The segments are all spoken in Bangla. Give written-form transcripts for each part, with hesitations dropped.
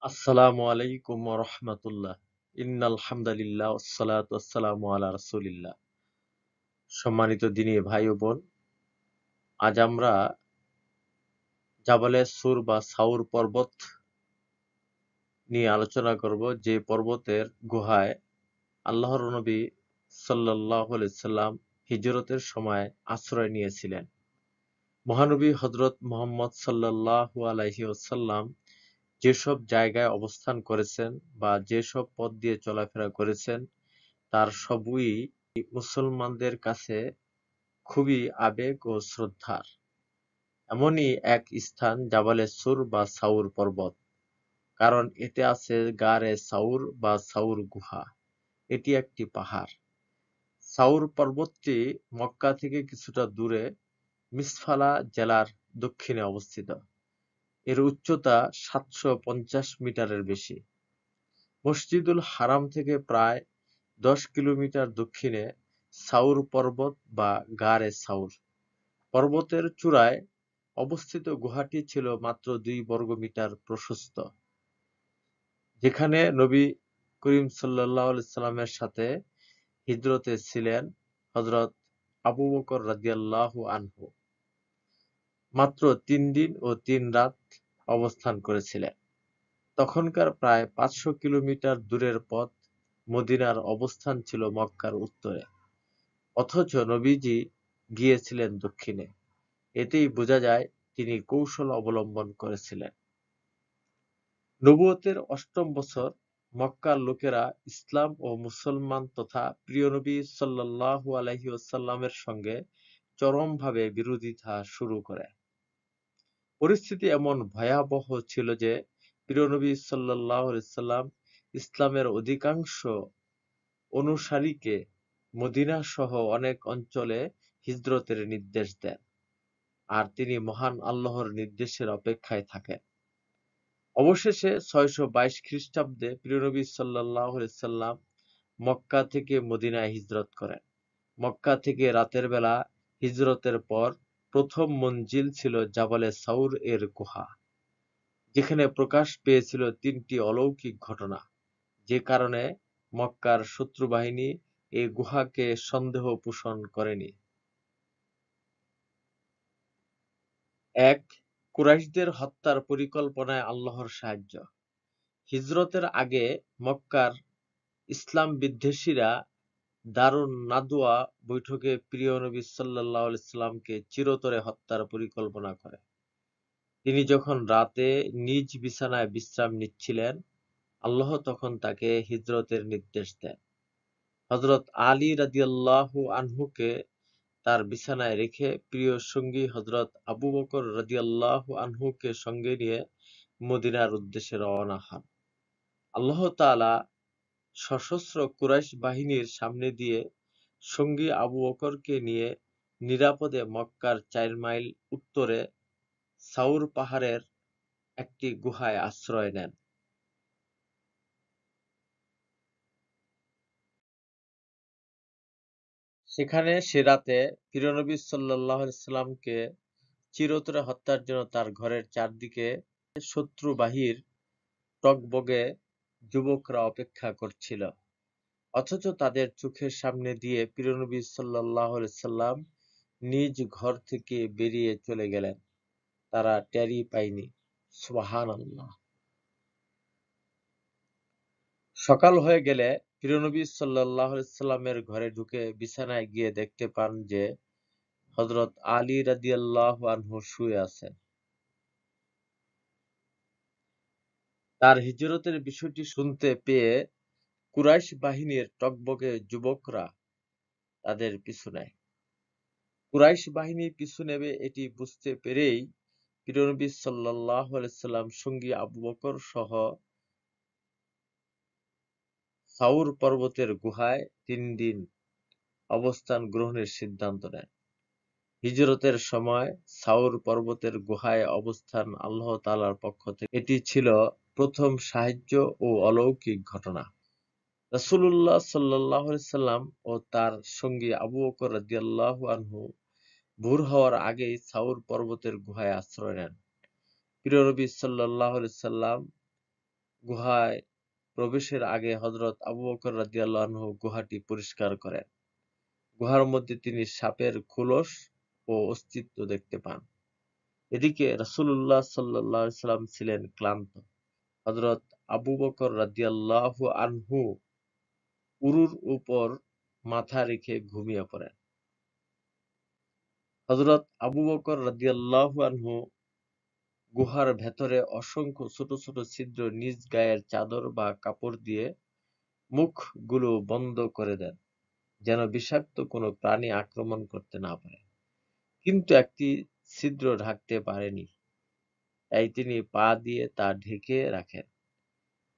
আসসালামু আলাইকুম ওয়া রাহমাতুল্লাহ। ইন্নাল হামদালিল্লাহ ওয়াসসালাতু ওয়াসসালামু আলা রাসূলিল্লাহ। সম্মানিত দিনী ভাই ও বোন, আজ আমরা জাবালে সুর বা সাউর পর্বত নিয়ে আলোচনা করব, যে পর্বতের গুহায় আল্লাহর নবী সাল্লাল্লাহু আলাইহি সাল্লাম হিজরতের সময় আশ্রয় নিয়েছিলেন। মহানবী হযরত মুহাম্মদ সাল্লাল্লাহু আলাইহি ওয়াসাল্লাম যেসব জায়গায় অবস্থান করেছেন বা যেসব পথ দিয়ে চলাফেরা করেছেন তার সবই মুসলমানদের কাছে খুবই আবেগ ও শ্রদ্ধার। এমনই এক স্থান জাবালে সুর বা সাউর পর্বত, কারণ এতে আছে গারে সাউর বা সাউর গুহা। এটি একটি পাহাড়। সাউর পর্বতটি মক্কা থেকে কিছুটা দূরে মিসফালা জেলার দক্ষিণে অবস্থিত। এর উচ্চতা ৭৫০ মিটারের বেশি। মসজিদুল হারাম থেকে প্রায় ১০ কিলোমিটার দক্ষিণে সাউর পর্বত বা গারে সাউর। পর্বতের চূড়ায় অবস্থিত গুহাটি ছিল মাত্র ২ বর্গমিটার প্রশস্ত, যেখানে নবী করিম সাল্লাল্লাহু আলাইহি সাল্লামের সাথে হিজরতে ছিলেন হযরত আবু বকর রাদিয়াল্লাহু আনহু। মাত্র ৩ দিন ও ৩ রাত অবস্থান করেছিলেন। তখনকার প্রায় ৫০০ কিলোমিটার দূরের পথ। মদিনার অবস্থান ছিল মক্কার উত্তরে, অথচ নবীজি গিয়েছিলেন দক্ষিণে। এতেই বোঝা যায় তিনি কৌশল অবলম্বন করেছিলেন। নবুয়তের অষ্টম বছর মক্কার লোকেরা ইসলাম ও মুসলমান তথা প্রিয় নবী সাল্লাল্লাহু আলাইহি ওয়াসাল্লামের সঙ্গে চরমভাবে বিরোধিতা শুরু করে। পরিস্থিতি এমন ভয়াবহ ছিল যে প্রিয় নবী সাল্লাল্লাহু আলাইহি ওয়াসাল্লাম ইসলামের অধিকাংশ অনুসারীকে মদিনা সহ অনেক অঞ্চলে হিজরতের নির্দেশ দেন, আর তিনি মহান আল্লাহর নির্দেশের অপেক্ষায় থাকেন। অবশেষে ৬২২ খ্রিস্টাব্দে প্রিয়নবী সাল্লাল্লাহু আলাইহি সাল্লাম মক্কা থেকে মদিনায় হিজরত করেন। মক্কা থেকে রাতের বেলা হিজরতের পর প্রথম মঞ্জিল ছিল জাবালে সাউর এর গুহা, যেখানে প্রকাশ পেয়েছিল ৩টি অলৌকিক ঘটনা, যে কারণে মক্কার শত্রু বাহিনী এই গুহাকে সন্দেহ পোষণ করেনি। ১. কুরাইশদের হত্যার পরিকল্পনায় আল্লাহর সাহায্য। হিজরতের আগে মক্কার ইসলাম বিদ্বেষীরা দারুন নাদওয়া বৈঠকে প্রিয় নবী সাল্লাল্লাহু আলাইহি সাল্লামকে চিরতরে হত্যার পরিকল্পনা করে। তিনি যখন রাতে নিজ বিছানায় বিশ্রাম নিচ্ছিলেন, আল্লাহ তখন তাকে হিজরতের নির্দেশ দেন। হযরত আলী রাদিয়াল্লাহু আনহুকে তার বিছানায় রেখে প্রিয় সঙ্গী হযরত আবু বকর রাদিয়াল্লাহু আনহুকে সঙ্গে নিয়ে মদিনার উদ্দেশ্যে রওনা হন। আল্লাহ তাআলা সশস্ত্র কুরাইশ বাহিনীর সামনে দিয়ে সঙ্গী আবু বকরকে নিয়ে নিরাপদে মক্কার ৪ মাইল উত্তরে সাউর পাহাড়ের একটি গুহায় আশ্রয় নেন। সেখানে সে রাতে প্রিয়নবী সাল্লাল্লাহু আলাইহি সাল্লামকে চিরতরে হত্যার জন্য তার ঘরের চারদিকে শত্রু বাহির টগবগে যুবকরা অপেক্ষা করছিল। অথচ তাদের চোখের সামনে দিয়ে প্রিয়নবী সাল্লাল্লাহু আলাইহি সাল্লাম নিজ ঘর থেকে বেরিয়ে চলে গেলেন। তারা টেরই পায়নি। সুবহানাল্লাহ। সকাল হয়ে গেলে প্রিয়নবী সাল্লাল্লাহু আলাইহি সাল্লামের ঘরে ঢুকে বিছানায় গিয়ে দেখতে পান যে হযরত আলী রাদিয়াল্লাহু আনহু শুয়ে আছেন। তার হিজরতের বিষয়টি শুনতে পেয়ে কুরাইশ বাহিনীর টগবগে যুবকরা তাদের পিছু নেয়। কুরাইশ বাহিনী পিছু নেবে এটি বুঝতে পেরেই প্রিয়নবী সাল্লাল্লাহু আলাইহি সাল্লাম সঙ্গী আবু বকর সহ সাউর পর্বতের গুহায় ৩ দিন অবস্থান গ্রহণের সিদ্ধান্ত নেন। হিজরতের সময় সাউর পর্বতের গুহায় অবস্থান আল্লাহ তাআলার পক্ষ থেকে এটি ছিল প্রথম সাহায্য ও অলৌকিক ঘটনা। রাসূলুল্লাহ সাল্লাল্লাহু আলাইহি সাল্লাম ও তার সঙ্গী আবু বকর রাদিয়াল্লাহু আনহু ভোর হওয়ার আগেই সাউর পর্বতের গুহায় আশ্রয় নেন। প্রিয় নবী সাল্লাল্লাহু আলাইহি সাল্লাম গুহায় প্রবেশের আগে হযরত আবু বকর রাদিয়াল্লাহু আনহু গুহাটি পরিষ্কার করেন। গুহার মধ্যে তিনি সাপের খোলস ও অস্তিত্ব দেখতে পান। এদিকে রাসূলুল্লাহ সাল্লাল্লাহু আলাইহি ওয়াসাল্লাম ছিলেন ক্লান্ত। হযরত আবু বকর রাদিয়াল্লাহু আনহু উরুর উপর মাথা রেখে ঘুমিয়ে পড়েন। হযরত আবু বকর রাদিয়াল্লাহু আনহু গুহার ভেতরে অসংখ্য ছোট ছোট ছিদ্র নিজ গায়ের চাদর বা কাপড় দিয়ে মুখগুলো বন্ধ করে দেন, যেন বিষাক্ত কোনো প্রাণী আক্রমণ করতে না পারে। কিন্তু একটি ছিদ্র ঢাকতে পারেনি, তাই তিনি পা দিয়ে তা ঢেকে রাখেন।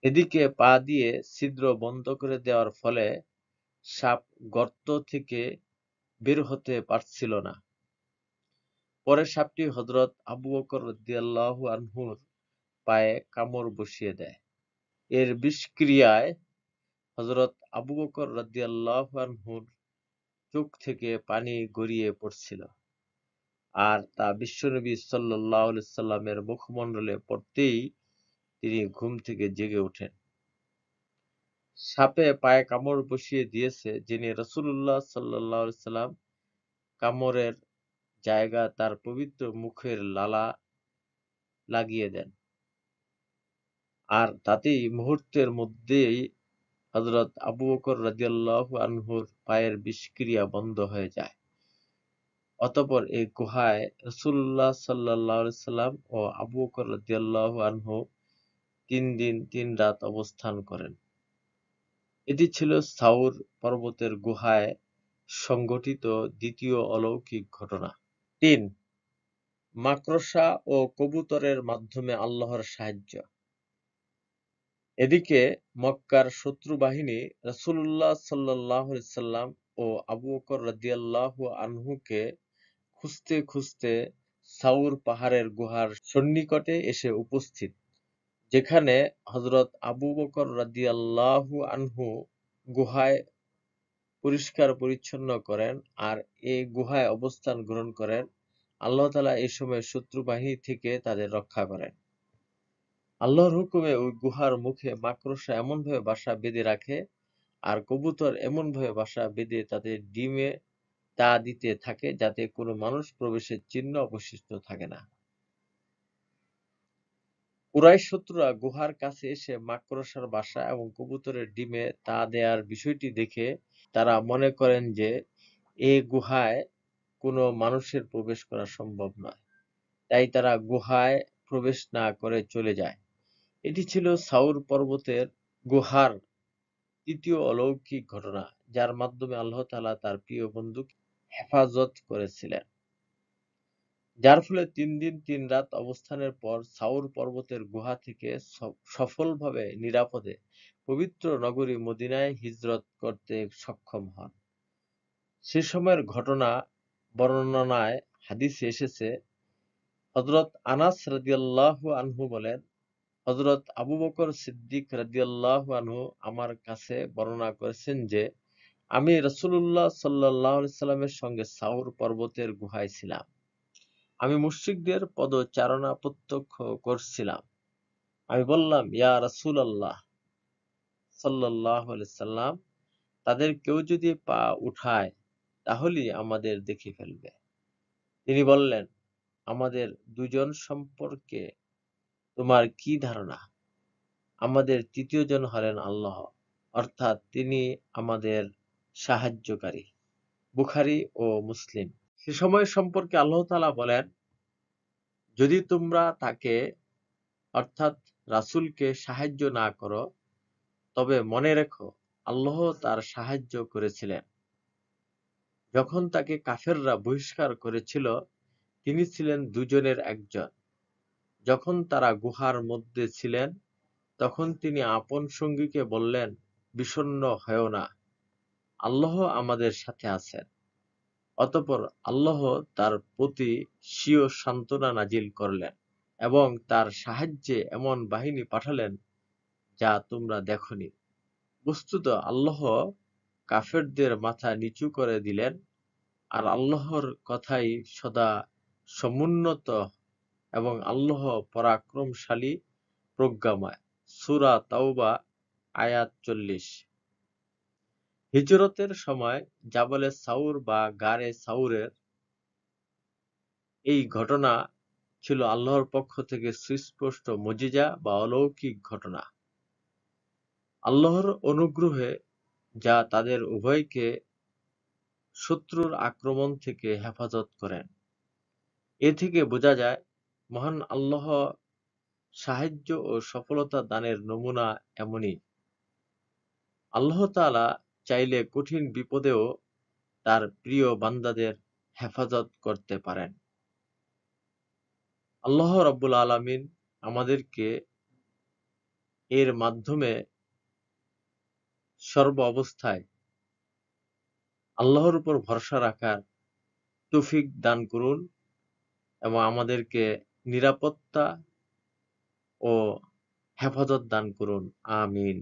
এদিকে পা দিয়ে ছিদ্র বন্ধ করে দেওয়ার ফলে সাপ গর্ত থেকে বের হতে পারছিল না। পরে সাপটি হযরত আবু বকর রাদিয়াল্লাহু আনহুর পায়ে কামড় বসিয়ে দেয়। এর বিষক্রিয়ায় হযরত আবু বকর রাদিয়াল্লাহু আনহুর চোখ থেকে পানি গড়িয়ে পড়ছিল, আর তা বিশ্বনবী সাল্লাল্লাহু আলাইহি ওয়াসাল্লামের মুখমণ্ডলে পড়তেই তিনি ঘুম থেকে জেগে ওঠেন। সাপে পায়ে কামড় বসিয়ে দিয়েছে জেনে রাসূলুল্লাহ সাল্লাল্লাহু আলাইহি ওয়াসাল্লাম কামড়ের জায়গা তার পবিত্র মুখের লালা লাগিয়ে দেন, আর তাতেই মুহূর্তের মধ্যেই হযরত আবু বকর রাদিয়াল্লাহু আনহুর পায়ের বিষক্রিয়া বন্ধ হয়ে যায়। অতঃপর এই গুহায় রাসূলুল্লাহ সাল্লাল্লাহু আলাইহি সাল্লাম ও আবু বকর রাদিয়াল্লাহু আনহু ৩ দিন ৩ রাত অবস্থান করেন। এটি ছিল সাউর পর্বতের গুহায় সংঘটিত দ্বিতীয় অলৌকিক ঘটনা। ৩. মাকড়সা ও কবুতরের মাধ্যমে আল্লাহর সাহায্য। এদিকে মক্কার শত্রু বাহিনী রাসূলুল্লাহ সাল্লাল্লাহু আলাইহি সাল্লাম ও আবু বকর রাদিয়াল্লাহু আনহুকে খুঁজতে খুঁজতে সাউর পাহাড়ের গুহার সন্নিকটে এসে উপস্থিত, যেখানে হযরত আবু বকর রাদিয়াল্লাহু আনহু গুহায় পরিষ্কার পরিচ্ছন্ন করেন আর এই গুহায় অবস্থান গ্রহণ করেন। আল্লাহ তাআলা এই সময় শত্রু বাহিনী থেকে তাদের রক্ষা করেন। আল্লাহর হুকুমে ওই গুহার মুখে মাকড়সা এমনভাবে বাসা বেঁধে রাখে আর কবুতর এমনভাবে বাসা বেঁধে তাদের ডিমে তা দিতে থাকে যাতে কোনো মানুষ প্রবেশের চিহ্ন অবশিষ্ট থাকে না। কুরাইশ শত্রুরা গুহার কাছে এসে মাকড়সার বাসা এবং কবুতরের ডিমে তা দেয়ার বিষয়টি দেখে তারা মনে করেন যে এ গুহায় কোনো মানুষের প্রবেশ করা সম্ভব নয়, তাই তারা গুহায় প্রবেশ না করে চলে যায়। এটি ছিল সাউর পর্বতের গুহার তৃতীয় অলৌকিক ঘটনা, যার মাধ্যমে আল্লাহ তাআলা তার প্রিয় বন্ধুকে হেফাজত করেছিলেন, যার ফলে ৩ দিন ৩ রাত অবস্থানের পর সাউর পর্বতের গুহা থেকে সফলভাবে নিরাপদে পবিত্র নগরী মদিনায় হিজরত করতে সক্ষম হন। সে সময়ের ঘটনা বর্ণনায় হাদিসে এসেছে, হযরত আনাস রাদিয়াল্লাহু আনহু বলেন, হযরত আবু বকর সিদ্দিক রাদিয়াল্লাহু আনহু আমার কাছে বর্ণনা করেছেন যে আমি রাসূলুল্লাহ সাল্লাল্লাহু আলাইহি সাল্লামের সঙ্গে সাউর পর্বতের গুহায় ছিলাম। আমি মুশরিকদের পদচারণা প্রত্যক্ষ করছিলাম। আমি বললাম, ইয়া রাসূলাল্লাহ সাল্লাল্লাহু আলাইহি সাল্লাম, তাদের কেউ যদি পা উঠায় তাহলেই আমাদের দেখে ফেলবে। তিনি বললেন, আমাদের দুজন সম্পর্কে তোমার কি ধারণা? আমাদের তৃতীয় জন হলেন আল্লাহ, অর্থাৎ তিনি আমাদের সাহায্যকারী। বুখারী ও মুসলিম। সে সময় সম্পর্কে আল্লাহ তাআলা বলেন, যদি তোমরা তাকে অর্থাৎ রাসূলকে সাহায্য না করো, তবে মনে রেখো আল্লাহ তার সাহায্য করেছিলেন। যখন তাকে কাফেররা বহিষ্কার করেছিল, তিনি ছিলেন দুজনের একজন। যখন তারা গুহার মধ্যে ছিলেন, তখন তিনি আপন সঙ্গীকে বললেন, বিষণ্ণ হয়ো না, আল্লাহ আমাদের সাথে আছেন। অতঃপর আল্লাহ তার প্রতি স্বীয় সান্ত্বনা নাজিল করলেন এবং তার সাহায্যে এমন বাহিনী পাঠালেন যা তোমরা দেখনি। বস্তুত আল্লাহ কাফেরদের মাথা নিচু করে দিলেন, আর আল্লাহর কথাই সদা সমুন্নত এবং আল্লাহ পরাক্রমশালী, প্রজ্ঞাময়। সূরা তাওবা আয়াত 40। হিজরতের সময় জাবলে সাউর বা গারে সাউরের এই ঘটনা ছিল আল্লাহর পক্ষ থেকে সুস্পষ্ট মুজিজা বা অলৌকিক ঘটনা। আল্লাহর অনুগ্রহে যা তাদের উভয়কে শত্রুর আক্রমণ থেকে হেফাজত করেন। এ থেকে বোঝা যায় মহান আল্লাহ সাহায্য ও সফলতা দানের নমুনা এমনই। আল্লাহ তাআলা চাইলে কঠিন বিপদেও তার প্রিয় বান্দাদের হেফাজত করতে পারেন। আল্লাহ রাব্বুল আলামিন আমাদেরকে এর মাধ্যমে সর্ব অবস্থায় আল্লাহর উপর ভরসা রাখার তৌফিক দান করুন এবং আমাদেরকে নিরাপত্তা ও হেফাজত দান করুন। আমিন।